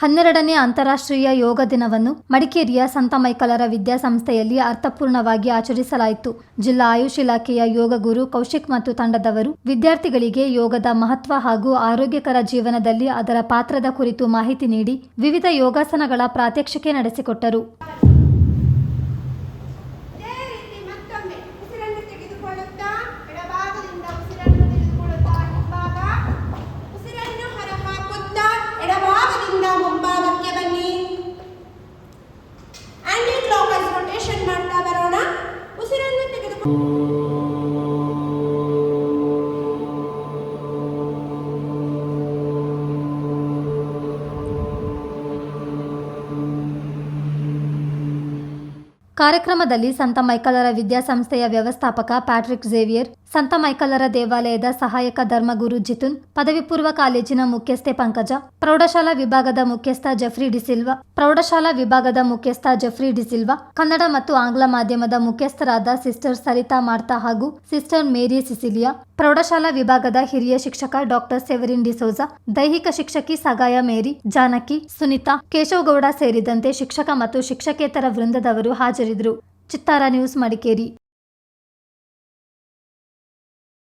12ನೇ ಅಂತಾರಾಷ್ಟ್ರೀಯ ಯೋಗ ದಿನವನ್ನು ಮಡಿಕೇರಿಯ ಸಂತ ಮೈಕಲರ ವಿದ್ಯಾಸಂಸ್ಥೆಯಲ್ಲಿ ಅರ್ಥಪೂರ್ಣವಾಗಿ ಆಚರಿಸಲಾಯಿತು. ಜಿಲ್ಲಾ ಆಯುಷ್ ಇಲಾಖೆಯ ಯೋಗ ಗುರು ಕೌಶಿಕ್ ಮತ್ತು ತಂಡದವರು ವಿದ್ಯಾರ್ಥಿಗಳಿಗೆ ಯೋಗದ ಮಹತ್ವ ಹಾಗೂ ಆರೋಗ್ಯಕರ ಜೀವನದಲ್ಲಿ ಅದರ ಪಾತ್ರದ ಕುರಿತು ಮಾಹಿತಿ ನೀಡಿ ವಿವಿಧ ಯೋಗಾಸನಗಳ ಪ್ರಾತ್ಯಕ್ಷಿಕೆ ನಡೆಸಿಕೊಟ್ಟರು. ಕಾರ್ಯಕ್ರಮದಲ್ಲಿ ಸಂತ ಮೈಕಲರ ವಿದ್ಯಾಸಂಸ್ಥೆಯ ವ್ಯವಸ್ಥಾಪಕ ಪ್ಯಾಟ್ರಿಕ್ ಝೇವಿಯರ್, ಸಂತ ಮೈಕಲರ ದೇವಾಲಯದ ಸಹಾಯಕ ಧರ್ಮಗುರು ಜಿತುನ್, ಪದವಿ ಪೂರ್ವ ಕಾಲೇಜಿನ ಮುಖ್ಯಸ್ಥೆ ಪಂಕಜ, ಪ್ರೌಢಶಾಲಾ ವಿಭಾಗದ ಮುಖ್ಯಸ್ಥ ಜೆಫ್ರಿ ಡಿಸಿಲ್ವಾ, ಕನ್ನಡ ಮತ್ತು ಆಂಗ್ಲ ಮಾಧ್ಯಮದ ಮುಖ್ಯಸ್ಥರಾದ ಸಿಸ್ಟರ್ ಸರಿತಾ ಮಾರ್ತಾ ಹಾಗೂ ಸಿಸ್ಟರ್ ಮೇರಿ ಸಿಸಿಲಿಯಾ, ಪ್ರೌಢಶಾಲಾ ವಿಭಾಗದ ಹಿರಿಯ ಶಿಕ್ಷಕ ಡಾಕ್ಟರ್ ಸೆವೆರಿನ್ ಡಿಸೋಜಾ, ದೈಹಿಕ ಶಿಕ್ಷಕಿ ಸಗಾಯ ಮೇರಿ, ಜಾನಕಿ, ಸುನಿತಾ, ಕೇಶವಗೌಡ ಸೇರಿದಂತೆ ಶಿಕ್ಷಕ ಮತ್ತು ಶಿಕ್ಷಕೇತರ ವೃಂದದವರು ಹಾಜರಿದ್ದರು. ಚಿತ್ತಾರ ನ್ಯೂಸ್, ಮಡಿಕೇರಿ.